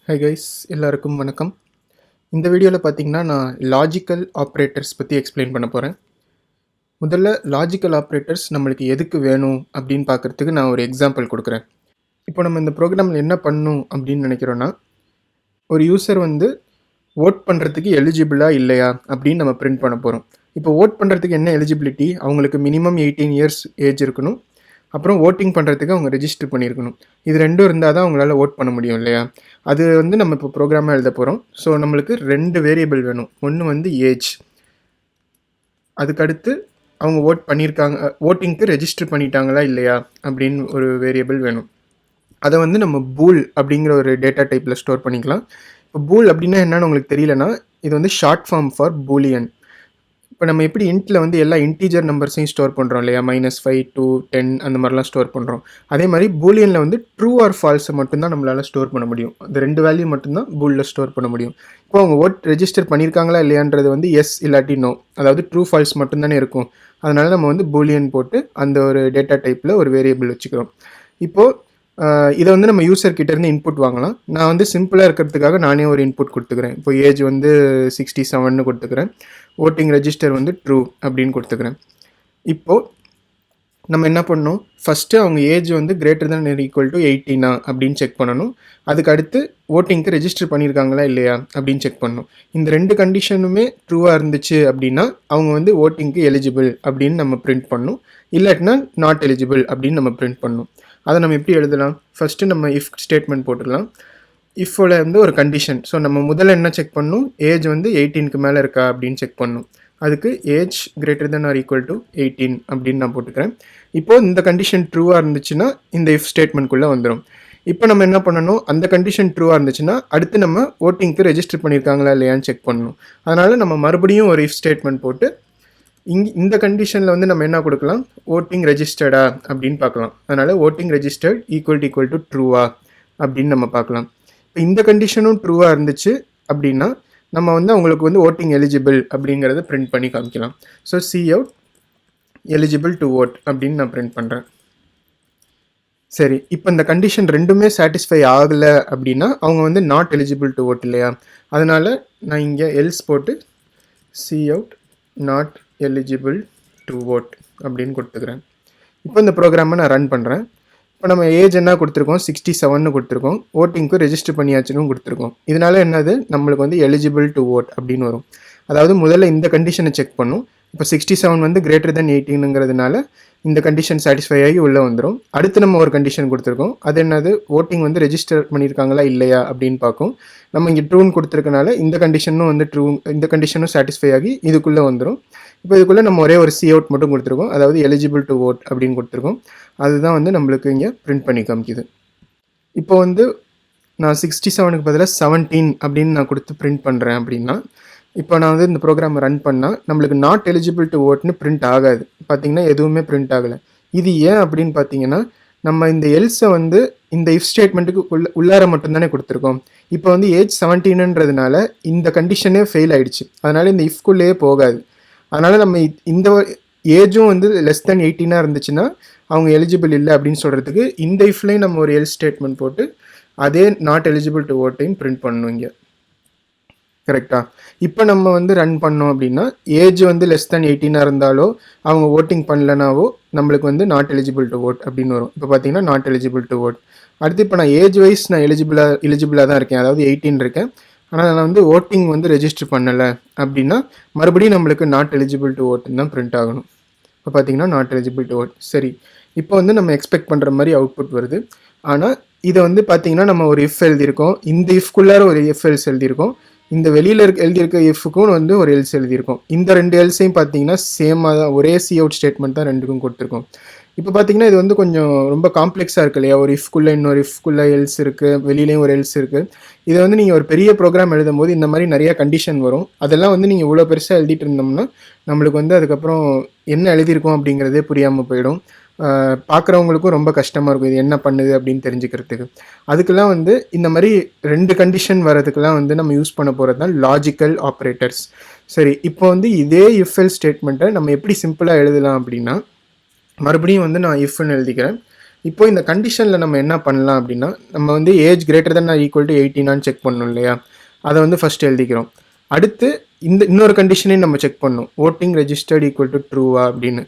Hi guys, எல்லாருக்கும் வணக்கம். இந்த வீடியோவில் பார்த்தீங்கன்னா நான் லாஜிக்கல் ஆப்ரேட்டர்ஸ் பற்றி எக்ஸ்பிளைன் பண்ண போகிறேன். முதல்ல லாஜிக்கல் ஆப்ரேட்டர்ஸ் நம்மளுக்கு எதுக்கு வேணும் அப்படின்னு பார்க்குறதுக்கு நான் ஒரு எக்ஸாம்பிள் கொடுக்குறேன். இப்போ நம்ம இந்த ப்ரோக்ராமில் என்ன பண்ணணும் அப்படின்னு நினைக்கிறோன்னா, ஒரு யூசர் வந்து ஓட் பண்ணுறதுக்கு எலிஜிபிளாக இல்லையா அப்படின்னு நம்ம பிரிண்ட் பண்ண போகிறோம். இப்போ ஓட் பண்ணுறதுக்கு என்ன எலிஜிபிலிட்டி? அவங்களுக்கு மினிமம் 18 இயர்ஸ் ஏஜ் இருக்கணும். அப்புறம் ஓட்டிங் பண்ணுறதுக்கு அவங்க ரெஜிஸ்டர் பண்ணியிருக்கணும். இது ரெண்டும் இருந்தால் தான் அவங்களால ஓட் பண்ண முடியும் இல்லையா? அது வந்து நம்ம இப்போ ப்ரோக்ராமாக எழுத போகிறோம். ஸோ நம்மளுக்கு 2 வேரியபிள் வேணும். ஒன்று வந்து ஏஜ், அதுக்கடுத்து அவங்க ஓட் பண்ணியிருக்காங்க, ஓட்டிங்க்கு ரெஜிஸ்டர் பண்ணிட்டாங்களா இல்லையா அப்படின்னு ஒரு வேரியபிள் வேணும். அதை வந்து நம்ம பூல் அப்படிங்கிற ஒரு டேட்டா டைப்பில் ஸ்டோர் பண்ணிக்கலாம். இப்போ பூல் அப்படின்னா என்னன்னு உங்களுக்கு தெரியலனா, இது வந்து ஷார்ட் ஃபார்ம் ஃபார் பூலியன். இப்போ நம்ம எப்படி இன்ட்டில் வந்து எல்லா இன்டீஜர் நம்பர்ஸையும் ஸ்டோர் பண்ணுறோம் இல்லையா? -5, 2, 10 அந்த மாதிரிலாம் ஸ்டோர் பண்ணுறோம். அதே மாதிரி பூலியனில் வந்து ட்ரூ ஆர் ஃபால்ஸை மட்டும்தான் நம்மளால் ஸ்டோர் பண்ண முடியும். அந்த 2 வேல்யூ மட்டும்தான் பூலில் ஸ்டோர் பண்ண முடியும். இப்போ அவங்க ஓட் ரெஜிஸ்டர் பண்ணியிருக்காங்களா இல்லையான்றது வந்து எஸ் இல்லாட்டி நோ, அதாவது ட்ரூ ஃபால்ஸ் மட்டும்தானே இருக்கும். அதனால் நம்ம வந்து பூலியன் போட்டு அந்த ஒரு டேட்டா டைப்பில் ஒரு வேரியபிள் வச்சுக்கிறோம். இப்போது இதை வந்து நம்ம யூசர் கிட்டேருந்து இன்புட் வாங்கலாம். நான் வந்து சிம்பிளாக இருக்கிறதுக்காக நானே ஒரு இன்புட் கொடுத்துக்கிறேன். இப்போ ஏஜ் வந்து 67ன்னு கொடுத்துக்கிறேன். ஓட்டிங் ரெஜிஸ்டர் வந்து ட்ரூ அப்படின்னு கொடுத்துக்கிறேன். இப்போது நம்ம என்ன பண்ணணும்? ஃபஸ்ட்டு அவங்க ஏஜ் வந்து greater than or equal to 18 அப்படின்னு செக் பண்ணணும். அதுக்கு அடுத்து ஓட்டிங்க்கு ரெஜிஸ்டர் பண்ணியிருக்காங்களா இல்லையா அப்படின்னு செக் பண்ணணும். இந்த 2 கண்டிஷனுமே ட்ரூவாக இருந்துச்சு அப்படின்னா அவங்க வந்து ஓட்டிங்க்கு எலிஜிபிள் அப்படின்னு நம்ம பிரிண்ட் பண்ணணும். இல்லாட்டினா நாட் எலிஜிபிள் அப்படின்னு நம்ம பிரிண்ட் பண்ணணும். அதை நம்ம எப்படி எழுதலாம்? ஃபஸ்ட்டு நம்ம இஃப் ஸ்டேட்மெண்ட் போட்டுடலாம். இஃபோட வந்து ஒரு கண்டிஷன். ஸோ நம்ம முதல்ல என்ன செக் பண்ணணும்? ஏஜ் வந்து 18க்கு மேலே இருக்கா அப்படின்னு செக் பண்ணணும். அதுக்கு age greater than or equal to 18 அப்படின்னு நான் போட்டுக்கிறேன். இப்போது இந்த கண்டிஷன் ட்ரூவாக இருந்துச்சுன்னா இந்த இஃப் ஸ்டேட்மெண்ட்குள்ளே வந்துடும். இப்போ நம்ம என்ன பண்ணணும்? அந்த கண்டிஷன் ட்ரூவாக இருந்துச்சுன்னா அடுத்து நம்ம ஓட்டிங்க்கு ரெஜிஸ்டர் பண்ணியிருக்காங்களா இல்லையான்னு செக் பண்ணணும். அதனால் நம்ம மறுபடியும் ஒரு இஃப் ஸ்டேட்மெண்ட் போட்டு இந்த கண்டிஷனில் வந்து நம்ம என்ன கொடுக்கலாம்? ஓட்டிங் ரெஜிஸ்டர்டா அப்படின்னு பார்க்கலாம். அதனால் ஓட்டிங் ரெஜிஸ்டர்ட் ஈக்குவல் டு ட்ரூவா அப்படின்னு நம்ம பார்க்கலாம். இப்போ இந்த கண்டிஷனும் ட்ரூவாக இருந்துச்சு அப்படின்னா நம்ம வந்து அவங்களுக்கு வந்து ஓட்டிங் எலிஜிபிள் அப்படிங்கிறத பிரிண்ட் பண்ணி காமிக்கலாம். So cout eligible to vote அப்படின்னு நான் பிரிண்ட் பண்ணுறேன். சரி, இப்போ இந்த கண்டிஷன் ரெண்டுமே சாட்டிஸ்ஃபை ஆகலை அப்படின்னா அவங்க வந்து நாட் எலிஜிபிள் டு ஓட் இல்லையா? அதனால் நான் இங்கே எல்ஸ் போட்டு cout not eligible to vote அப்படின்னு கொடுத்துக்கிறேன். இப்போ இந்த ப்ரோக்ராமை நான் ரன் பண்ணுறேன். இப்போ நம்ம ஏஜ் என்ன கொடுத்துருக்கோம்? 67ன்னு கொடுத்துருக்கோம். ஓட்டிங்க்கு ரெஜிஸ்டர் பண்ணியாச்சுன்னு கொடுத்துருக்கோம். இதனால என்னது? நம்மளுக்கு வந்து எலிஜிபிள் டு ஓட் அப்படின்னு வரும். அதாவது முதல்ல இந்த கண்டிஷனை செக் பண்ணும். இப்போ 67 வந்து கிரேட்டர் தென் 18ங்கிறதுனால இந்த கண்டிஷன் சாட்டிஸ்ஃபை ஆகி உள்ளே வந்துடும். அடுத்து நம்ம ஒரு கண்டிஷன் கொடுத்துருக்கோம். அது என்னது? ஓட்டிங் வந்து ரெஜிஸ்டர் பண்ணியிருக்காங்களா இல்லையா அப்படின்னு பார்க்கும். நம்ம இங்கே ட்ரூன்னு கொடுத்துருக்கனால இந்த கண்டிஷனும் வந்து ட்ரூ, இந்த கண்டிஷனும் சாட்டிஸ்ஃபை ஆகி இதுக்குள்ளே வந்துடும். இப்போ இதுக்குள்ளே நம்ம ஒரே ஒரு சி அவுட் மட்டும் கொடுத்துருக்கோம். அதாவது எலிஜிபிள் டு ஓட் அப்படின்னு கொடுத்துருக்கோம். அதுதான் வந்து நம்மளுக்கு இங்கே பிரிண்ட் பண்ணி காமிக்குது. இப்போ வந்து நான் 67க்கு பதிலாக 17 அப்படின்னு நான் கொடுத்து பிரிண்ட் பண்ணுறேன் அப்படின்னா, இப்போ நான் வந்து இந்த ப்ரோக்ராமை ரன் பண்ணால் நம்மளுக்கு நாட் எலிஜிபிள் டு ஓட்னு பிரிண்ட் ஆகாது. பார்த்தீங்கன்னா எதுவுமே பிரிண்ட் ஆகலை. இது ஏன் அப்படின்னு பார்த்தீங்கன்னா, நம்ம இந்த எல்ஸை வந்து இந்த இஃப் ஸ்டேட்மெண்ட்டுக்கு உள்ளார மட்டும்தானே கொடுத்துருக்கோம். இப்போ வந்து ஏஜ் 17ன்றதுனால இந்த கண்டிஷனே ஃபெயில் ஆகிடுச்சு. அதனால் இந்த இஃப்குள்ளேயே போகாது. அதனால் நம்ம இந்த ஏஜும் வந்து லெஸ் தேன் 18 இருந்துச்சுன்னா அவங்க எலிஜிபிள் இல்லை அப்படின்னு சொல்கிறதுக்கு இந்த இஃப்லேயும் நம்ம ஒரு எல் ஸ்டேட்மெண்ட் போட்டு அதே நாட் எலிஜிபிள் டு ஓட்டையும் பிரிண்ட் பண்ணணும் இங்கே. கரெக்டாக? இப்போ நம்ம வந்து ரன் பண்ணோம் அப்படின்னா ஏஜ் வந்து லெஸ் தேன் 18 இருந்தாலோ அவங்க ஓட்டிங் பண்ணலனாவோ நம்மளுக்கு வந்து நாட் எலிஜிபிள் டு ஓட் அப்படின்னு வரும். இப்போ பார்த்தீங்கன்னா நாட் எலிஜிபிள் டு ஓட். அடுத்து இப்போ நான் ஏஜ் வைஸ் நான் எலிஜிபிளாக தான் இருக்கேன், அதாவது 18 இருக்கேன். ஆனால் நான் வந்து ஓட்டிங் வந்து ரெஜிஸ்டர் பண்ணலை அப்படின்னா மறுபடியும் நம்மளுக்கு நாட் எலிஜிபிள் டு ஓட்டுன்னு தான் பிரிண்ட் ஆகணும். இப்போ பார்த்தீங்கன்னா நாட் எலிஜிபிள் டு ஓட். சரி, இப்போ வந்து நம்ம எக்ஸ்பெக்ட் பண்ணுற மாதிரி அவுட்புட் வருது. ஆனால் இதை வந்து பார்த்தீங்கன்னா நம்ம ஒரு இஃப் எழுதியிருக்கோம். இந்த இஃப்குள்ளார ஒரு எஃப் எல்ஸ் எழுதியிருக்கோம். இந்த வெளியில் எழுதியிருக்க இஃப்க்கும் வந்து ஒரு எல்ஸ் எழுதியிருக்கோம். இந்த 2 எல்ஸையும் பார்த்தீங்கன்னா சேமாக தான், ஒரே சி அவுட் ஸ்டேட்மெண்ட் தான் ரெண்டுக்கும் கொடுத்துருக்கோம். இப்போ பார்த்தீங்கன்னா இது வந்து கொஞ்சம் ரொம்ப காம்ப்ளெக்ஸாக இருக்கு இல்லையா? ஒரு இஃப்குள்ளே இன்னொரு இஃப்குள்ளே எல்ஸ் இருக்குது, வெளியிலையும் ஒரு எல்ஸ் இருக்குது. இதை வந்து நீங்கள் ஒரு பெரிய ப்ரோக்ராம் எழுதும் போது இந்த மாதிரி நிறையா கண்டிஷன் வரும். அதெல்லாம் வந்து நீங்கள் இவ்வளோ பெருசாக எழுதிட்டு இருந்தோம்னா நம்மளுக்கு வந்து அதுக்கப்புறம் என்ன எழுதியிருக்கோம் அப்படிங்கிறதே புரியாமல் போயிடும். பார்க்குறவங்களுக்கும் ரொம்ப கஷ்டமாக இருக்கும், இது என்ன பண்ணுது அப்படின்னு தெரிஞ்சுக்கிறதுக்கு. அதுக்கெல்லாம் வந்து இந்த மாதிரி 2 கண்டிஷன் வரதுக்கெல்லாம் வந்து நம்ம யூஸ் பண்ண போகிறது தான் லாஜிக்கல் ஆப்ரேட்டர்ஸ். சரி, இப்போ வந்து இதே இஃப் எல் ஸ்டேட்மெண்ட்டை நம்ம எப்படி சிம்பிளாக எழுதலாம் அப்படின்னா, மறுபடியும் வந்து நான் இஃப்னு எழுதிக்கிறேன். இப்போ இந்த கண்டிஷனில் நம்ம என்ன பண்ணலாம் அப்படின்னா, நம்ம வந்து age greater than or equal to 18 check பண்ணணும் இல்லையா? அதை வந்து ஃபர்ஸ்ட் எழுதிக்கிறோம். அடுத்து இந்த இன்னொரு கண்டிஷனையும் நம்ம செக் பண்ணணும். ஓட்டிங் ரெஜிஸ்டர்ட் ஈக்குவல் டு ட்ரூவா அப்படின்னு.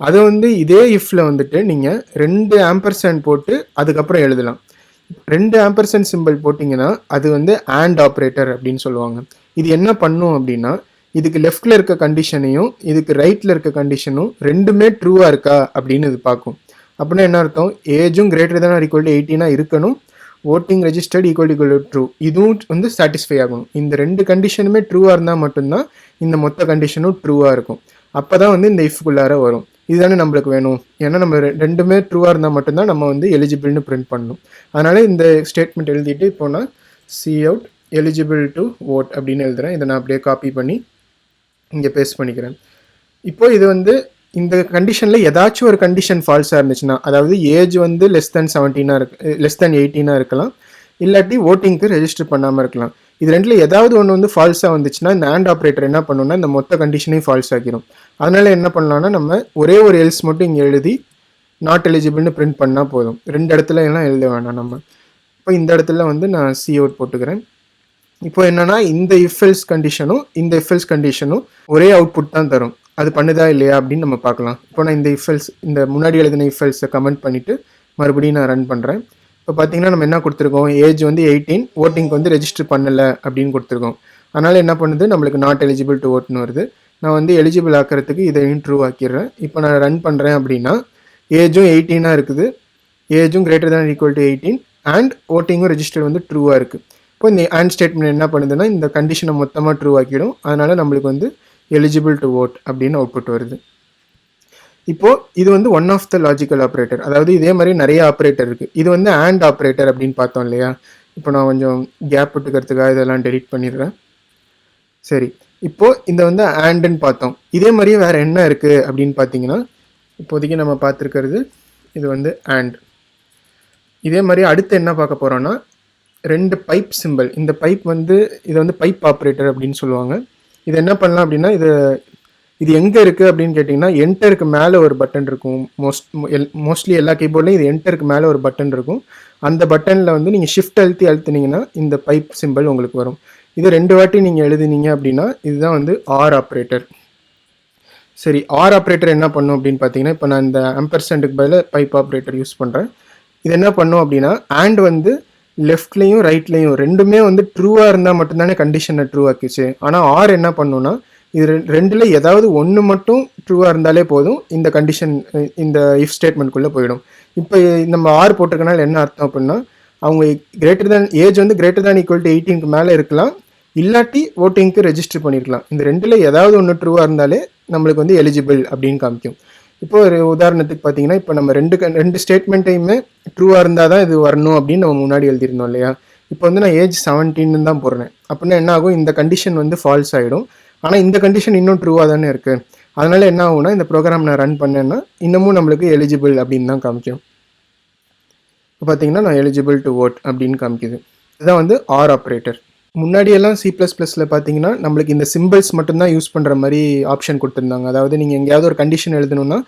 அதை வந்து இதே இஃப்பில் வந்துட்டு நீங்கள் 2 ஆம்பர்சேண்ட் போட்டு அதுக்கப்புறம் எழுதலாம். 2 ஆம்பர்சேண்ட் சிம்பிள் போட்டிங்கன்னா அது வந்து AND ஆப்ரேட்டர் அப்படின்னு சொல்லுவாங்க. இது என்ன பண்ணும் அப்படின்னா, இதுக்கு லெஃப்டில் இருக்க கண்டிஷனையும் இதுக்கு ரைட்டில் இருக்க கண்டிஷனும் ரெண்டுமே ட்ரூவாக இருக்கா அப்படின்னு இது பார்க்கும். அப்படின்னா என்ன அர்த்தம்? ஏஜும் greater than or equal to 18 இருக்கணும், voting registered equal to true, இதுவும் வந்து சாட்டிஸ்ஃபை ஆகணும். இந்த 2 கண்டிஷனுமே ட்ரூவாக இருந்தால் மட்டும்தான் இந்த மொத்த கண்டிஷனும் ட்ரூவாக இருக்கும். அப்போ தான் வந்து இந்த இஃப்குள்ளார வரும். இதுதானே நம்மளுக்கு வேணும். ஏன்னா நம்ம ரெண்டுமே ட்ரூவாக இருந்தால் மட்டும்தான் நம்ம வந்து எலிஜிபிள்னு பிரிண்ட் பண்ணணும். அதனால் இந்த ஸ்டேட்மெண்ட் எழுதிட்டு இப்போ நான் cout eligible to vote அப்படின்னு எழுதுகிறேன். இதை நான் அப்படியே காப்பி பண்ணி இங்கே பேஸ்ட் பண்ணிக்கிறேன். இப்போ இது வந்து இந்த கண்டிஷனில் ஏதாச்சும் ஒரு கண்டிஷன் ஃபால்ஸாக இருந்துச்சுன்னா, அதாவது ஏஜ் வந்து லெஸ் தேன் 18 இருக்கலாம், இல்லாட்டி ஓட்டிங்க்கு ரெஜிஸ்டர் பண்ணாமல் இருக்கலாம். இது ரெண்டில் ஏதாவது ஒன்று வந்து ஃபால்ஸாக வந்துச்சுன்னா இந்த AND ஆப்ரேட்டர் என்ன பண்ணுன்னா இந்த மொத்த கண்டிஷனையும் ஃபால்ஸ் ஆக்கிடும். அதனால் என்ன பண்ணலாம்னா நம்ம ஒரே ஒரு எல்ஸ் மட்டும் இங்கே எழுதி நாட் எலிஜிபிள்னு பிரிண்ட் பண்ணால் போதும். 2 இடத்துல எல்லாம் எழுத வேணாம் நம்ம. இப்போ இந்த இடத்துல வந்து நான் சி அவுட் போட்டுக்கிறேன். இப்போ என்னன்னா இந்த இஃப்எல்ஸ் கண்டிஷனும் இந்த இஃப்எல்ஸ் கண்டிஷனும் ஒரே அவுட்புட் தான் தரும். அது பண்ணுதா இல்லையா அப்படின்னு நம்ம பார்க்கலாம். இப்போ நான் இந்த முன்னாடி எழுதின இஃப்எல்ஸை கமெண்ட் பண்ணிவிட்டு மறுபடியும் நான் ரன் பண்ணுறேன். இப்போ பார்த்தீங்கன்னா நம்ம என்ன கொடுத்துருக்கோம், ஏஜ் வந்து 18, ஓட்டிங்க்கு வந்து ரெஜிஸ்டர் பண்ணலை அப்படின்னு கொடுத்துருக்கோம். அதனால் என்ன பண்ணுது, நம்மளுக்கு நாட் எலிஜிபிள் டு ஓட்னு வருது. நான் வந்து எலிஜிபிள் ஆக்கிறதுக்கு இதையும் ட்ரூ ஆக்கிடுறேன். இப்போ நான் ரன் பண்ணுறேன் அப்படின்னா ஏஜும் 18 இருக்குது, ஏஜும் greater than equal to 18 and ஓட்டிங்கும் ரெஜிஸ்டர் வந்து ட்ரூவாக இருக்குது. இப்போ இந்த AND ஸ்டேட்மெண்ட் என்ன பண்ணுதுன்னா இந்த கண்டிஷனை மொத்தமாக ட்ரூ ஆக்கிடும். அதனால் நம்மளுக்கு வந்து எலிஜிபிள் டு ஓட் அப்படின்னு அவுட்புட் வருது. இப்போது இது வந்து one of the logical operator. அதாவது இதே மாதிரி நிறைய ஆப்ரேட்டர் இருக்குது. இது வந்து AND ஆப்ரேட்டர் அப்படின்னு பார்த்தோம் இல்லையா? இப்போ நான் கொஞ்சம் கேப் விட்டுக்கிறதுக்காக இதெல்லாம் டெலிட் பண்ணிடுறேன். சரி, இப்போது இந்த வந்து ANDன்னு பார்த்தோம். இதே மாதிரியே வேறு என்ன இருக்குது அப்படின்னு பார்த்தீங்கன்னா, இப்போதைக்கு நம்ம பார்த்துருக்கிறது இது வந்து AND. இதே மாதிரி அடுத்து என்ன பார்க்க போகிறோன்னா 2 பைப் சிம்பிள். இந்த பைப் வந்து இதை வந்து பைப் ஆப்ரேட்டர் அப்படின்னு சொல்லுவாங்க. இது என்ன பண்ணலாம் அப்படின்னா இது எங்கே இருக்குது அப்படின்னு கேட்டிங்கன்னா என்டருக்கு மேலே ஒரு பட்டன் இருக்கும். மோஸ்ட்லி எல்லா கீபோர்ட்லையும் இது என்டருக்கு மேலே ஒரு பட்டன் இருக்கும். அந்த பட்டனில் வந்து நீங்கள் ஷிஃப்ட் அழுத்தினீங்கன்னா இந்த பைப் சிம்பிள் உங்களுக்கு வரும். இது 2 வாட்டி நீங்கள் எழுதினீங்க அப்படின்னா இதுதான் வந்து ஆர் ஆப்ரேட்டர். சரி, ஆர் ஆப்ரேட்டர் என்ன பண்ணும் அப்படின்னு பார்த்தீங்கன்னா, இப்போ நான் இந்த ஆம்பர்சென்ட்டுக்கு பதிலாக பைப் ஆப்ரேட்டர் யூஸ் பண்ணுறேன். இது என்ன பண்ணும் அப்படின்னா AND வந்து லெஃப்ட்லேயும் ரைட்லேயும் ரெண்டுமே வந்து ட்ரூவாக இருந்தால் மட்டும்தானே கண்டிஷனை ட்ரூ ஆக்கிச்சு. ஆனால் ஆர் என்ன பண்ணுன்னா இது ரெண்டில் ஏதாவது ஒன்று மட்டும் ட்ரூவாக இருந்தாலே போதும், இந்த கண்டிஷன் இந்த இஃப் ஸ்டேட்மெண்ட்குள்ளே போயிடும். இப்போ நம்ம ஆர் போட்டிருக்கனால என்ன அர்த்தம் அப்படின்னா, அவங்க ஏஜ் வந்து கிரேட்டர் தேன் ஈக்குவல் டு 18க்கு மேலே இருக்கலாம், இல்லாட்டி ஓட்டிங்க்கு ரெஜிஸ்டர் பண்ணியிருக்கலாம். இந்த ரெண்டில் ஏதாவது ஒன்று ட்ரூவாக இருந்தாலே நம்மளுக்கு வந்து எலிஜிபிள் அப்படின்னு காமிக்கும். இப்போ ஒரு உதாரணத்துக்கு பார்த்தீங்கன்னா, இப்போ நம்ம ரெண்டு ஸ்டேட்மெண்ட்டையுமே ட்ரூவாக இருந்தால் தான் இது வரணும் அப்படின்னு நம்ம முன்னாடி எழுதியிருந்தோம் இல்லையா? இப்போ வந்து நான் ஏஜ் 17 தான் போடுறேன். அப்படின்னா என்ன ஆகும், இந்த கண்டிஷன் வந்து ஃபால்ஸ் ஆகிடும். ஆனால் இந்த கண்டிஷன் இன்னும் ட்ரூவாக தானே இருக்குது. அதனால் என்ன ஆகும்னா இந்த ப்ரோக்ராம் நான் ரன் பண்ணேன்னா இன்னமும் நம்மளுக்கு எலிஜிபிள் அப்படின்னு தான் காமிக்கும். இப்போ பார்த்தீங்கன்னா நான் எலிஜிபிள் டு ஓட் அப்படின்னு காமிக்குது. இதுதான் வந்து ஆர் ஆப்ரேட்டர். முன்னாடியெல்லாம் C++ல பார்த்தீங்கன்னா நம்மளுக்கு இந்த சிம்பிள்ஸ் மட்டும்தான் யூஸ் பண்ணுற மாதிரி ஆப்ஷன் கொடுத்துருந்தாங்க. அதாவது நீங்கள் எங்கேயாவது ஒரு கண்டிஷன் எழுதணும்னா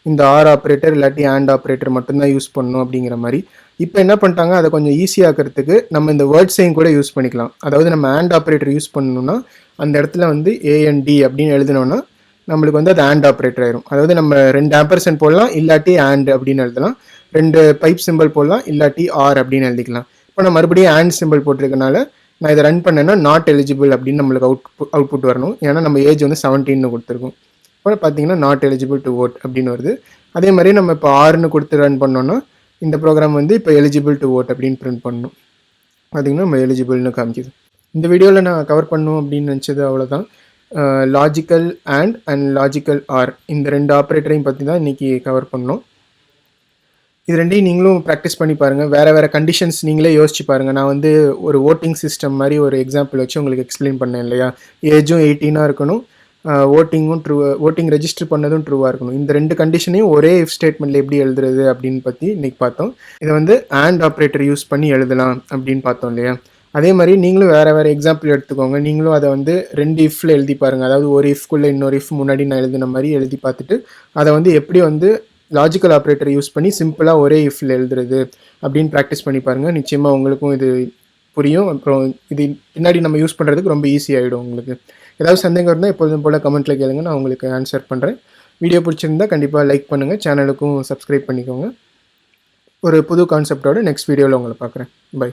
இந்த ஆர் ஆப்ரேட்டர் இல்லாட்டி AND ஆப்ரேட்டர் மட்டும்தான் யூஸ் பண்ணணும் அப்படிங்கிற மாதிரி. இப்போ என்ன பண்ணிட்டாங்க, அதை கொஞ்சம் ஈஸியாக்கிறதுக்கு நம்ம இந்த வேர்ட்ஸையும் கூட யூஸ் பண்ணிக்கலாம். அதாவது நம்ம AND ஆப்ரேட்டர் யூஸ் பண்ணணும்னா அந்த இடத்துல வந்து AND அப்படின்னு எழுதினோன்னா நம்மளுக்கு வந்து அது AND ஆப்ரேட்டர் ஆயிரும். அதாவது நம்ம 2 ஆம்பர்சென்ட் போடலாம், இல்லாட்டி AND அப்படின்னு எழுதலாம். 2 பைப் சிம்பிள் போடலாம், இல்லாட்டி ஆர் அப்படின்னு எழுதிக்கலாம். இப்போ நான் மறுபடியும் AND சிம்பிள் போட்டிருக்கனால நான் இதை ரன் பண்ணேன்னா நாட் எலிஜிபிள் அப்படின்னு நம்மளுக்கு அவுட்புட் வரணும். ஏன்னா நம்ம ஏஜ் வந்து 17 கொடுத்துருக்கோம். இப்போ பார்த்தீங்கன்னா நாட் எலிஜிபிள் டு ஓட் அப்படின்னு வருது. அதே மாதிரி நம்ம இப்போ ஆர்னு கொடுத்து ரன் பண்ணோன்னா இந்த ப்ரோக்ராம் வந்து இப்போ எலிஜிபிள் டு ஓட் அப்படின்னு பிரிண்ட் பண்ணணும். பார்த்தீங்கன்னா நம்ம எலிஜிபிள்னு காமிக்குது. இந்த வீடியோவில் நான் கவர் பண்ணணும் அப்படின்னு நினச்சது அவ்வளோதான். லாஜிக்கல் அண்ட் லாஜிக்கல் ஆர் இந்த 2 ஆப்ரேட்டரையும் பற்றி தான் இன்றைக்கி கவர் பண்ணோம். இது ரெண்டையும் நீங்களும் ப்ராக்டிஸ் பண்ணி பாருங்கள். வேறு கண்டிஷன்ஸ் நீங்களே யோசிச்சு பாருங்கள். நான் வந்து ஒரு ஓட்டிங் சிஸ்டம் மாதிரி ஒரு எக்ஸாம்பிள் வச்சு உங்களுக்கு எக்ஸ்பிளைன் பண்ணேன் இல்லையா? ஏஜும் 18 இருக்கணும், ஓட்டிங் ரெஜிஸ்டர் பண்ணதும் ட்ரூவாக இருக்கணும். இந்த 2 கண்டிஷனையும் ஒரே இஃப் ஸ்டேட்மெண்ட்டில் எப்படி எழுதுறது அப்படின்னு பற்றி இன்றைக்கி பார்த்தோம். இதை வந்து AND ஆப்ரேட்டர் யூஸ் பண்ணி எழுதலாம் அப்படின்னு பார்த்தோம் இல்லையா? அதே மாதிரி நீங்களும் வேறு எக்ஸாம்பிள் எடுத்துக்கோங்க. நீங்களும் அதை வந்து 2 இஃப்பில் எழுதி பாருங்கள். அதாவது ஒரு இஃப்குள்ளே இன்னொரு இஃப் முன்னாடி நான் எழுதின மாதிரி எழுதி பார்த்துட்டு அதை வந்து எப்படி வந்து லாஜிக்கல் ஆப்ரேட்டர் யூஸ் பண்ணி சிம்பிளாக ஒரே இஃப்ல எழுதுறது அப்படின்னு ப்ராக்டிஸ் பண்ணி பாருங்கள். நிச்சயமாக உங்களுக்கும் இது புரியும். அப்புறம் இது பின்னாடி நம்ம யூஸ் பண்ணுறதுக்கு ரொம்ப ஈஸி ஆகிடும் உங்களுக்கு. ஏதாவது சந்தேகம் இருந்தால் எப்போதும் போல் கமெண்ட்டில் கேளுங்க, நான் உங்களுக்கு ஆன்சர் பண்ணுறேன். வீடியோ பிடிச்சிருந்தா கண்டிப்பாக லைக் பண்ணுங்கள், சேனலுக்கும் சப்ஸ்கிரைப் பண்ணிக்கோங்க. ஒரு புது கான்செப்டோட நெக்ஸ்ட் வீடியோவில் உங்களை பார்க்குறேன். பை.